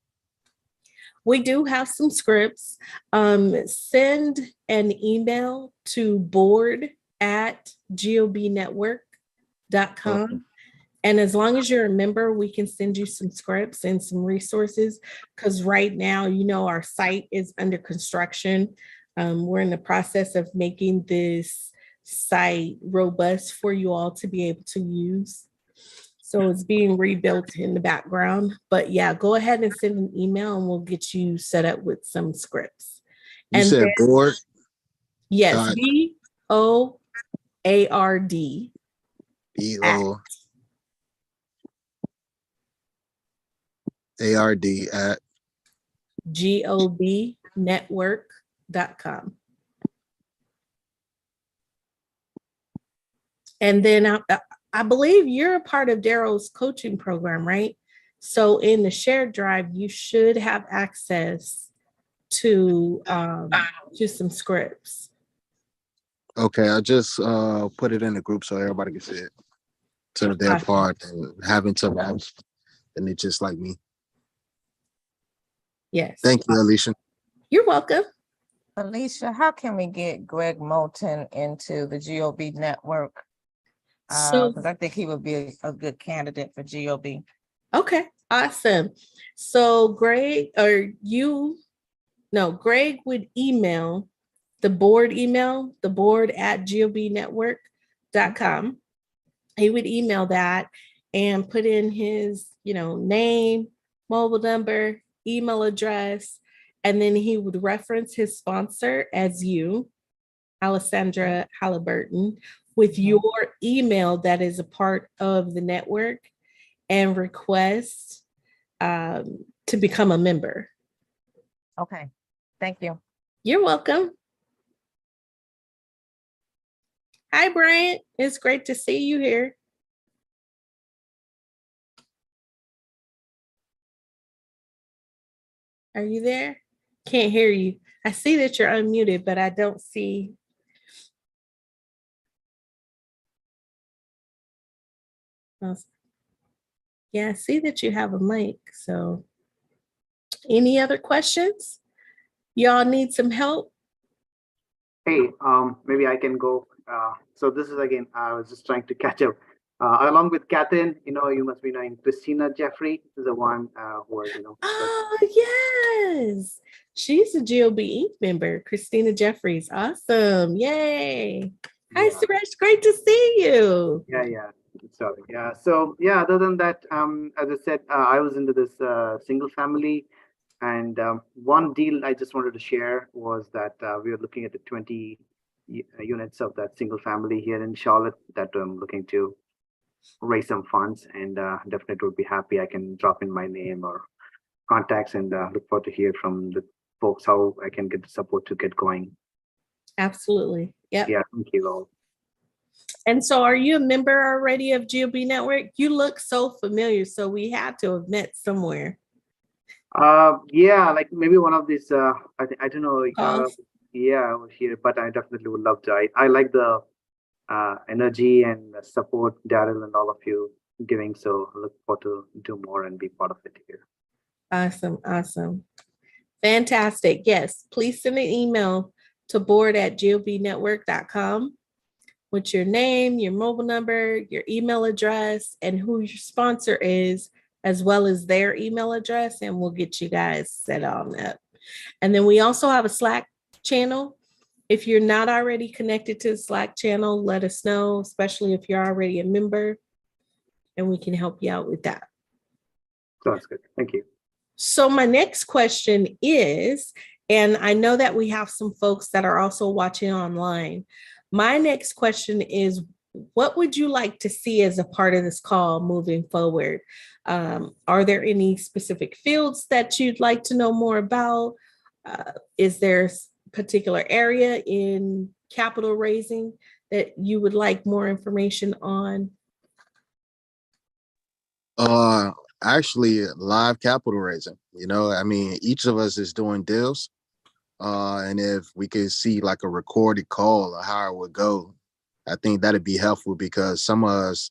We do have some scripts. Send an email to board@gobnetwork.com. Okay. And as long as you're a member, we can send you some scripts and some resources, because right now, our site is under construction. We're in the process of making this site robust for you all to be able to use. So it's being rebuilt in the background. But yeah, go ahead and send an email and we'll get you set up with some scripts. You said board? Yes, BOARD at gobnetwork.com. And then I believe you're a part of Daryl's coaching program, right? So in the shared drive, you should have access to some scripts. Okay, I just put it in the group so everybody can see it. So they're part and having to match, and they just like me. Yes. Thank you, Alicia. You're welcome. Alicia, how can we get Greg Moulton into the GOB network? Because I think he would be a good candidate for GOB. Okay, awesome. So Greg would email the board at gobnetwork.com. He would email that and put in his, name, mobile number, email address, and then he would reference his sponsor as you, Alessandra Halliburton, with your email that is a part of the network and request to become a member. Okay, thank you. You're welcome. Hi, Bryant. It's great to see you here. Are you there? Can't hear you. I see that you're unmuted, but I don't see. Yeah, I see that you have a mic. So any other questions? Y'all need some help? Hey, maybe I can go. So this is again, I was just trying to catch up. Along with Catherine, you must be knowing Christina Jeffrey is the one who was, Oh, yes. She's a GOB member, Christina Jeffries. Awesome. Yay. Hi, Suresh. Great to see you. Yeah. Sorry. Yeah. So yeah, other than that, as I said, I was into this single family. And one deal I just wanted to share was that we are looking at the 20 units of that single family here in Charlotte that I'm looking to raise some funds, and definitely would be happy. I can drop in my name or contacts, and look forward to hear from the folks how I can get the support to get going. Absolutely. Yep. Yeah. Thank you all. And so are you a member already of GOB Network? You look so familiar. So we had to have met somewhere. Yeah, like maybe one of these, I don't know. Yeah, here, but I definitely would love to. I like the energy and the support Daryl and all of you giving. So I look forward to do more and be part of it here. Awesome. Fantastic. Yes, please send an email to board@gobnetwork.com with your name, your mobile number, your email address, and who your sponsor is, as well as their email address, and we'll get you guys set on up. And then we also have a Slack channel. If you're not already connected to the Slack channel, let us know, especially if you're already a member, and we can help you out with that. Sounds good. Thank you. So my next question is, and I know that we have some folks that are also watching online. My next question is, what would you like to see as a part of this call moving forward? Are there any specific fields that you'd like to know more about? Is there a particular area in capital raising that you would like more information on? Actually, live capital raising. Each of us is doing deals. And if we could see like a recorded call of how it would go, I think that'd be helpful, because some of us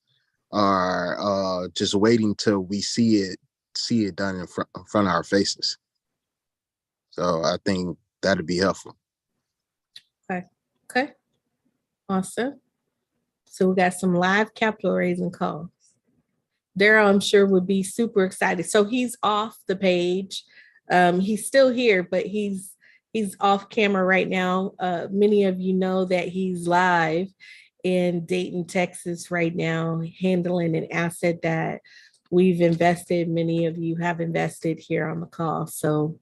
are just waiting till we see it done in front of our faces. So I think that'd be helpful. Okay. Awesome. So we got some live capital raising calls. Daryl, I'm sure, would be super excited. So he's off the page. He's still here, but he's off camera right now. Many of you know that he's live in Dayton, Texas right now, handling an asset that we've invested. Many of you have invested here on the call. So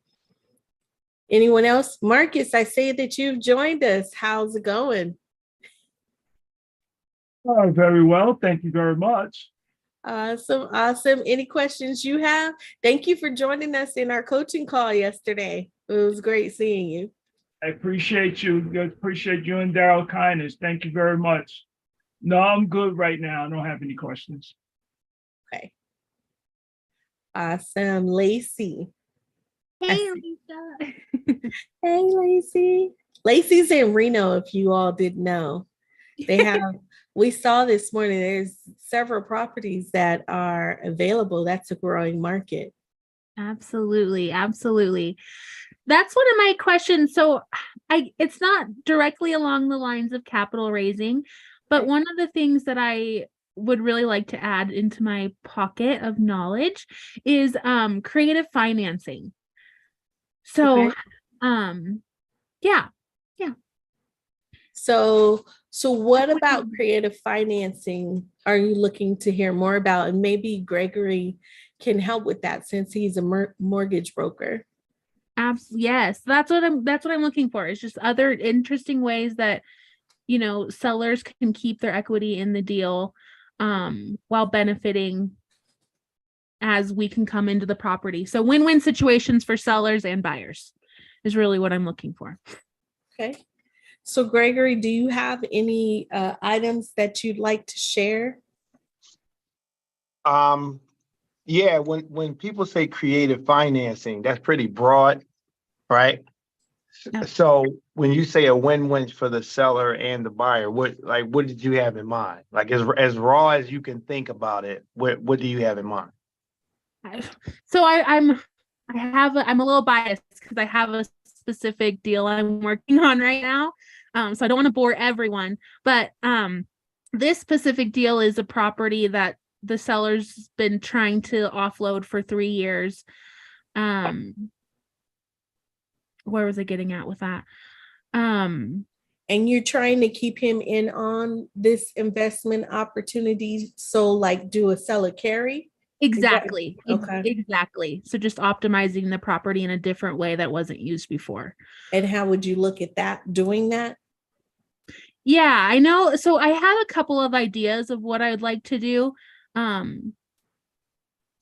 anyone else? Marcus, I see that you've joined us. How's it going? Oh, very well. Thank you very much. Awesome, awesome. Any questions you have? Thank you for joining us in our coaching call yesterday. It was great seeing you. I appreciate you. I appreciate you and Daryl kindness. Thank you very much. No, I'm good right now. I don't have any questions. Okay. Awesome. Lacey. Hey, Lisa. Hey, Lacey. Lacey's in Reno, if you all didn't know. They have, we saw this morning, there's several properties that are available. That's a growing market. Absolutely, absolutely. That's one of my questions. So it's not directly along the lines of capital raising, but one of the things that I would really like to add into my pocket of knowledge is creative financing. So Okay. Yeah. So what about creative financing are you looking to hear more about? And maybe Gregory can help with that since he's a mortgage broker. Yes, that's what I'm looking for. It's just other interesting ways that, sellers can keep their equity in the deal while benefiting as we can come into the property. So win-win situations for sellers and buyers is really what I'm looking for. Okay. So Gregory, do you have any items that you'd like to share? Yeah, when people say creative financing, that's pretty broad, right? Yeah. So when you say a win-win for the seller and the buyer, what did you have in mind? Like as raw as you can think about it, what do you have in mind? So I'm a little biased because I have a specific deal I'm working on right now. So I don't want to bore everyone, but this specific deal is a property that the seller's been trying to offload for 3 years. Where was I getting at with that? And you're trying to keep him in on this investment opportunity. So like do a seller carry? Exactly. Okay. Exactly. So just optimizing the property in a different way that wasn't used before. And how would you look at that, doing that? Yeah, I know. So I have a couple of ideas of what I'd like to do. And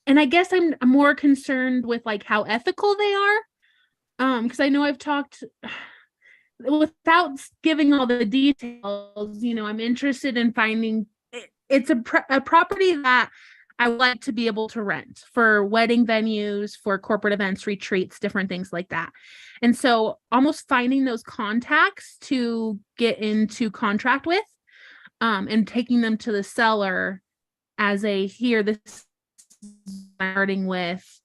I guess I'm more concerned with like how ethical they are. Because I know I've talked without giving all the details, I'm interested in finding it's a property that I would like to be able to rent for wedding venues, for corporate events, retreats, different things like that. And so almost finding those contacts to get into contract with, and taking them to the seller as this is starting with,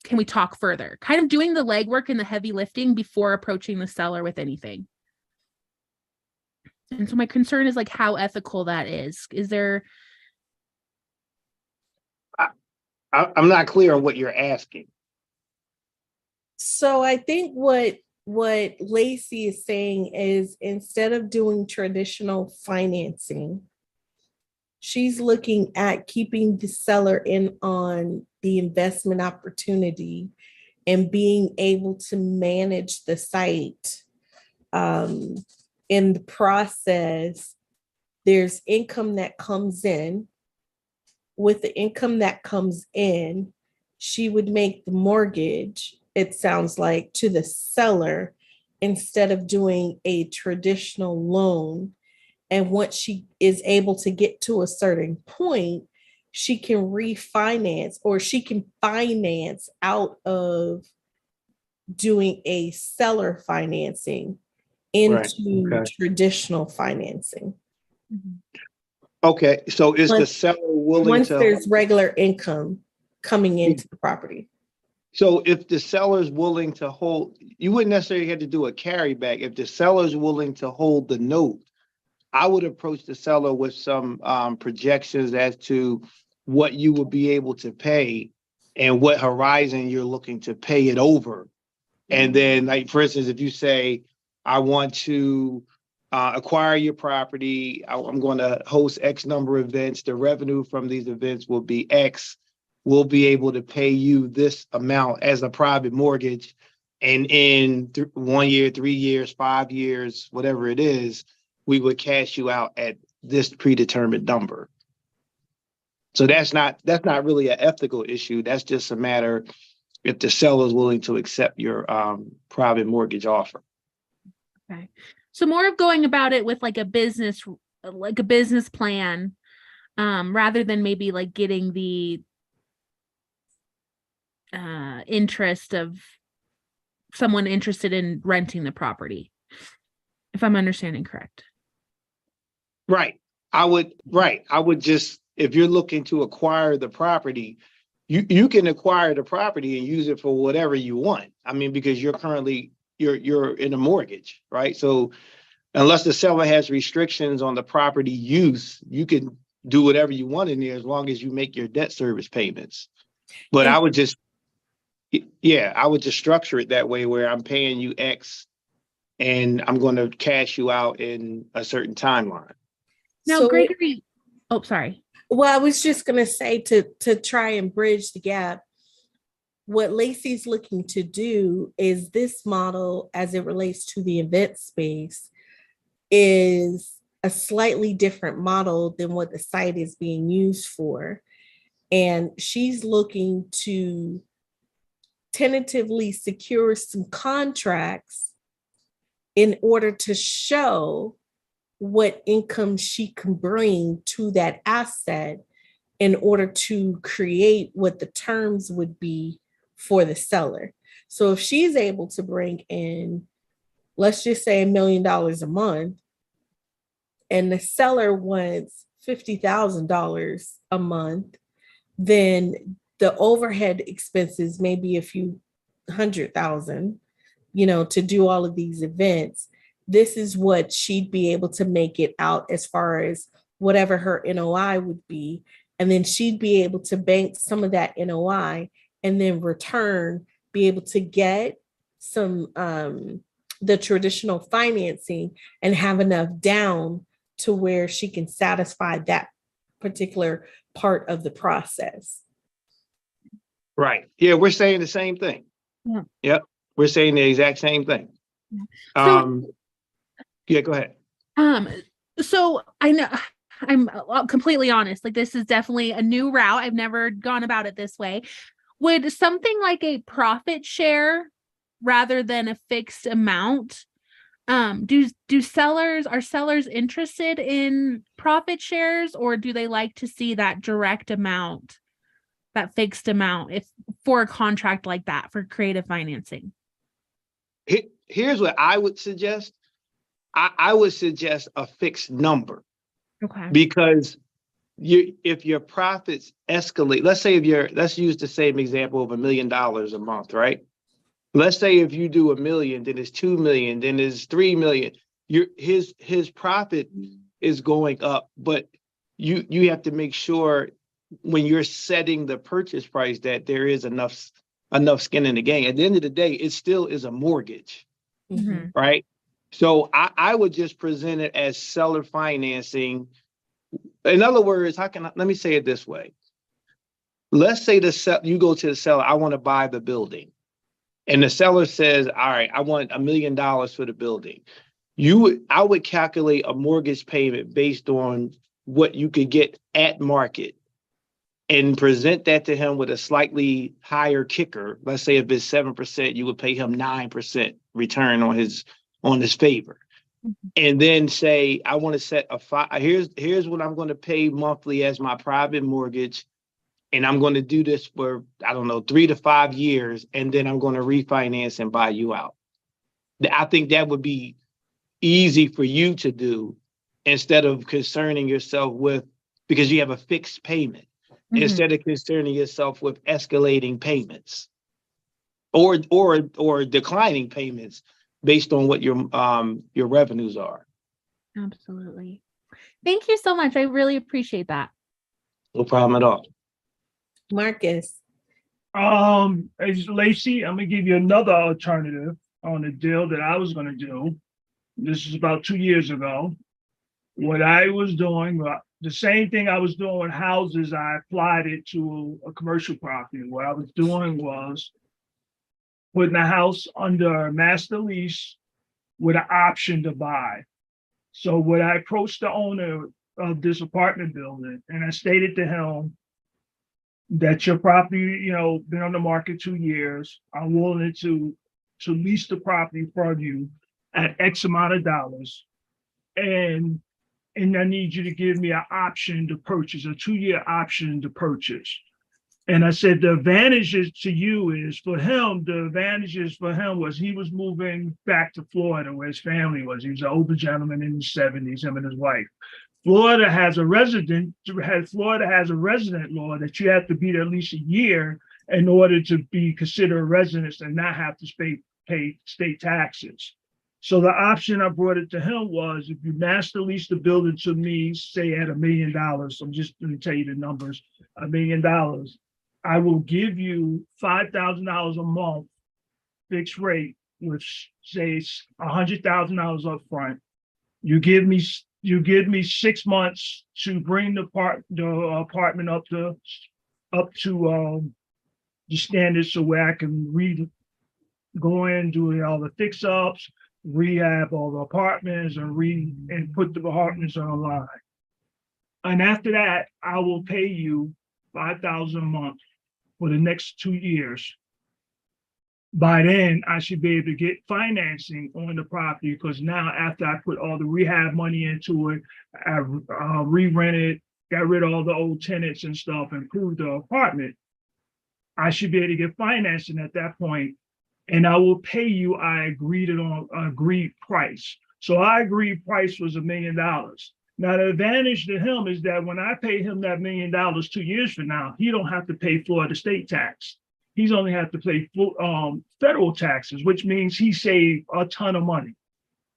can we talk further? Kind of doing the legwork and the heavy lifting before approaching the seller with anything. And so my concern is like how ethical that is. Is there? I'm not clear on what you're asking. So I think what Lacey is saying is instead of doing traditional financing, she's looking at keeping the seller in on the investment opportunity and being able to manage the site. In the process, there's income that comes in. With the income that comes in, she would make the mortgage, it sounds like, to the seller instead of doing a traditional loan. And once she is able to get to a certain point, she can refinance or she can finance out of doing a seller financing into Right. Okay. traditional financing. Okay, so is the seller willing Once to? there's regular income coming into the property. So if the seller's willing to hold, you wouldn't necessarily have to do a carryback. If the seller's willing to hold the note, I would approach the seller with some projections as to what you would be able to pay and what horizon you're looking to pay it over. And then, like, for instance, if you say, I want to acquire your property, I'm going to host X number of events, the revenue from these events will be X, we'll be able to pay you this amount as a private mortgage. And in 1 year, 3 years, 5 years, whatever it is, we would cash you out at this predetermined number. So that's not really an ethical issue. That's just a matter if the seller is willing to accept your private mortgage offer. Okay. So more of going about it with like a business plan, rather than maybe like getting the interest of someone interested in renting the property, if I'm understanding correct. Right. I would just, if you're looking to acquire the property, you can acquire the property and use it for whatever you want. I mean, because you're in a mortgage, right? So unless the seller has restrictions on the property use, you can do whatever you want in there as long as you make your debt service payments. But I would just structure it that way where I'm paying you X and I'm going to cash you out in a certain timeline. Now, So, Gregory, oh, sorry. well, I was just going to say to try and bridge the gap, what Lacey's looking to do is this model as it relates to the event space is a slightly different model than what the site is being used for. And she's looking to tentatively secure some contracts in order to show what income she can bring to that asset in order to create what the terms would be for the seller. So if she's able to bring in, let's just say $1 million a month, and the seller wants $50,000 a month, then the overhead expenses may be a few $100,000, to do all of these events. This is what she'd be able to make it out as far as whatever her NOI would be. And then she'd be able to bank some of that NOI and then be able to get some, the traditional financing and have enough down to where she can satisfy that particular part of the process. Right. Yeah, we're saying the same thing. Yeah. Yep. We're saying the exact same thing. So, yeah, go ahead. So I know I'm completely honest. Like, this is definitely a new route. I've never gone about it this way. Would something like a profit share rather than a fixed amount? Are sellers interested in profit shares, or do they like to see that direct amount, that fixed amount, if for a contract like that for creative financing? Here's what I would suggest. I would suggest a fixed number. Okay. Because if your profits escalate, let's use the same example of $1 million a month, right? Let's say if you do $1 million, then it's 2 million, then it's 3 million. His profit is going up, but you have to make sure when you're setting the purchase price that there is enough skin in the game. At the end of the day, it still is a mortgage, right? So I would just present it as seller financing. In other words, let me say it this way. Let's say you go to the seller, I want to buy the building. And the seller says, all right, I want $1 million for the building. I would calculate a mortgage payment based on what you could get at market and present that to him with a slightly higher kicker. Let's say if it's 7%, you would pay him 9% return on his favor. And then say, I want to set here's what I'm going to pay monthly as my private mortgage. And I'm going to do this for, 3 to 5 years. And then I'm going to refinance and buy you out. I think that would be easy for you to do instead of concerning yourself with, because you have a fixed payment, instead of concerning yourself with escalating payments or declining payments based on what your revenues are. Absolutely. Thank you so much. I really appreciate that. No problem at all. Marcus. As Lacey, I'm gonna give you another alternative on a deal that I was gonna do. This is about 2 years ago. What I was doing, the same thing I was doing with houses, I applied it to a commercial property. What I was doing was putting a house under a master lease with an option to buy. So what I approached the owner of this apartment building, and I stated to him that your property, been on the market 2 years. I'm willing to lease the property from you at X amount of dollars. And I need you to give me an option to purchase, a 2-year option to purchase. And I said, the advantages to you is for him, the advantages for him was he was moving back to Florida where his family was. He was an older gentleman in his 70s, him and his wife. Florida has a resident law that you have to be there at least a year in order to be considered a resident and not have to pay state taxes. So the option I brought it to him was, if you master lease the building to me, say at $1 million, I'm just going to tell you the numbers, $1 million, I will give you $5,000 a month fixed rate, which says $100,000 up front. You give me 6 months to bring the apartment up to the standards, so where I can go in, do all the fix ups, rehab all the apartments, and put the apartments online. And after that, I will pay you $5,000 a month for the next 2 years. By then, I should be able to get financing on the property, because now after I put all the rehab money into it, I re-rented, got rid of all the old tenants and stuff, improved the apartment, I should be able to get financing at that point, and I will pay you. I agreed price. So I agreed price was $1 million. Now, the advantage to him is that when I pay him that $1 million 2 years from now, he don't have to pay Florida state tax. He's only have to pay federal taxes, which means he saved a ton of money.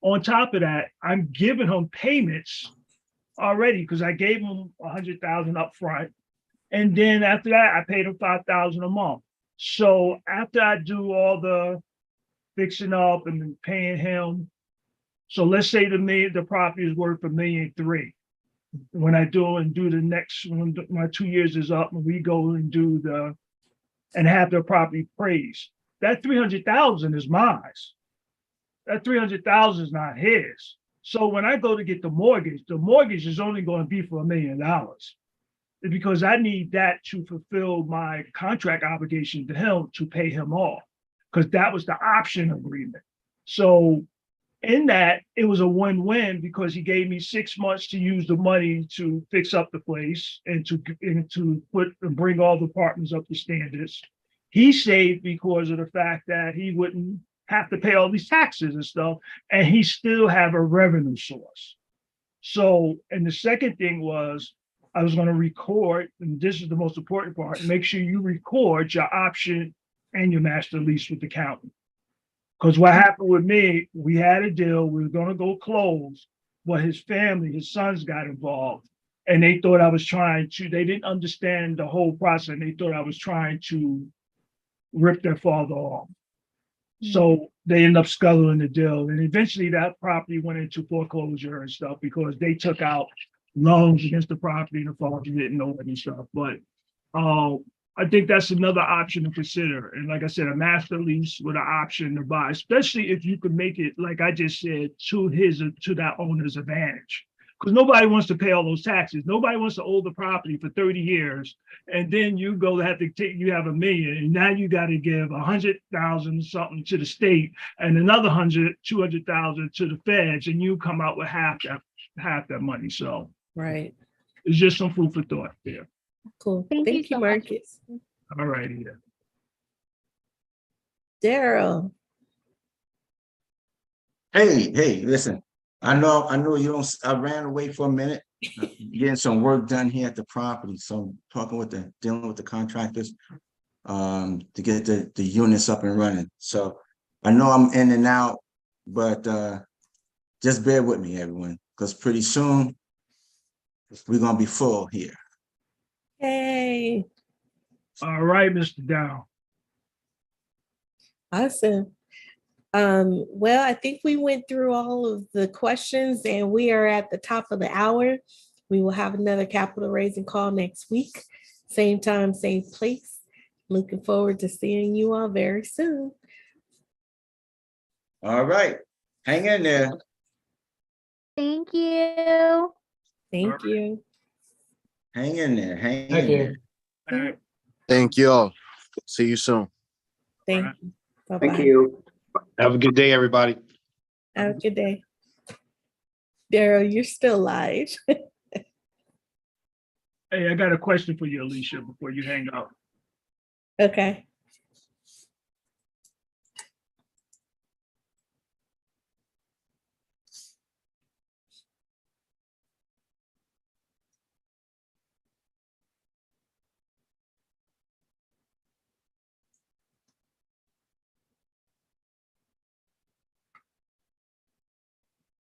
On top of that, I'm giving him payments already, because I gave him $100,000 up front. And then after that, I paid him $5,000 a month. So after I do all the fixing up and then paying him, so let's say the property is worth $1.3 million. When I do the next, when my 2 years is up, and we go and have the property appraised, that $300,000 is mine. That $300,000 is not his. So when I go to get the mortgage is only going to be for $1 million, because I need that to fulfill my contract obligation to him to pay him off, because that was the option agreement. So in that, it was a win-win, because he gave me 6 months to use the money to fix up the place and to bring all the apartments up to standards. He saved because of the fact that he wouldn't have to pay all these taxes and stuff, and he still have a revenue source. So, and the second thing was, I was going to record, and this is the most important part, make sure you record your option and your master lease with the county. Because what happened with me, we had a deal, we were going to go close, but his family, his sons got involved, and they thought I was they didn't understand the whole process, and they thought I was trying to rip their father off. So they ended up scuttling the deal, and eventually that property went into foreclosure and stuff, because they took out loans against the property, and the father didn't know it and stuff. But I think that's another option to consider. And like I said, a master lease with an option to buy, especially if you could make it, like I just said, to that owner's advantage. Because nobody wants to pay all those taxes. Nobody wants to own the property for 30 years. And then you you have $1 million, and now you got to give $100,000 something to the state and another $200,000 to the feds, and you come out with half that money. So Right. it's just some food for thought there. Cool. Thank you so much. Marcus. All righty. Daryl. Hey, listen, I know you don't, I ran away for a minute, getting some work done here at the property. So I'm dealing with the contractors to get the units up and running. So I know I'm in and out, but just bear with me, everyone, because pretty soon we're going to be full here. Hey. All right, Mr. Dow. Awesome. Well, I think we went through all of the questions, and we are at the top of the hour. We will have another capital raising call next week. Same time, same place. Looking forward to seeing you all very soon. All right. Hang in there. Thank you. Thank you. Hang in there, hang Thank in you. there. All right. Thank you all. See you soon. Thank Right. you. Thank Bye-bye. you. Have a good day, everybody. Have a good day. Daryl, you're still live. Hey, I got a question for you, Alicia, before you hang up. Okay.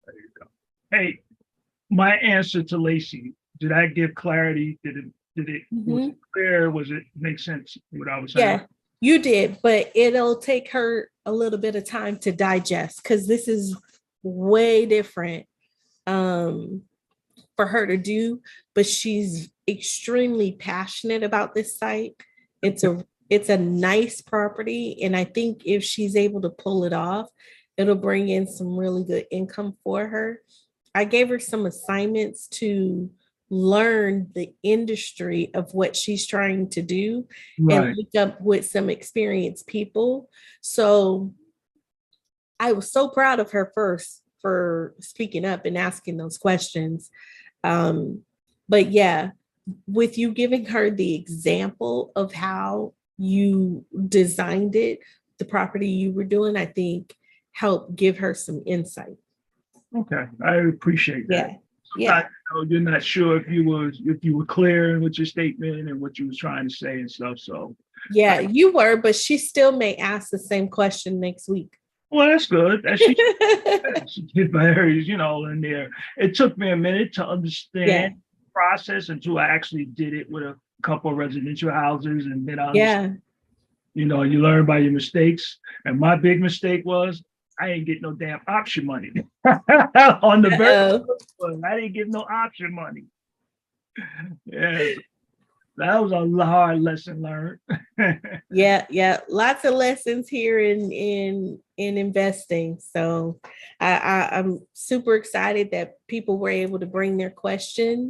There you go. Hey, my answer to Lacey, did I give clarity? Was it clear? Was it make sense what I was saying? Yeah, you did, but it'll take her a little bit of time to digest because this is way different for her to do, but she's extremely passionate about this site. It's a nice property, and I think if she's able to pull it off, it'll bring in some really good income for her. I gave her some assignments to learn the industry of what she's trying to do Right. and link up with some experienced people. So I was so proud of her first for speaking up and asking those questions. But yeah, with you giving her the example of how you designed it, the property you were doing, I think helped give her some insight. Okay, I appreciate that. Yeah. Yeah. You're not sure if you were clear with your statement and what you was trying to say and stuff. So Yeah, you were, but she still may ask the same question next week. well, that's good. She did hers, in there. It took me a minute to understand the process until I actually did it with a couple of residential houses, and then you learn by your mistakes. And my big mistake was I ain't get no damn option money on the very first one. I didn't get no option money. Yes, that was a hard lesson learned. Yeah, lots of lessons here in investing. So I'm super excited that people were able to bring their questions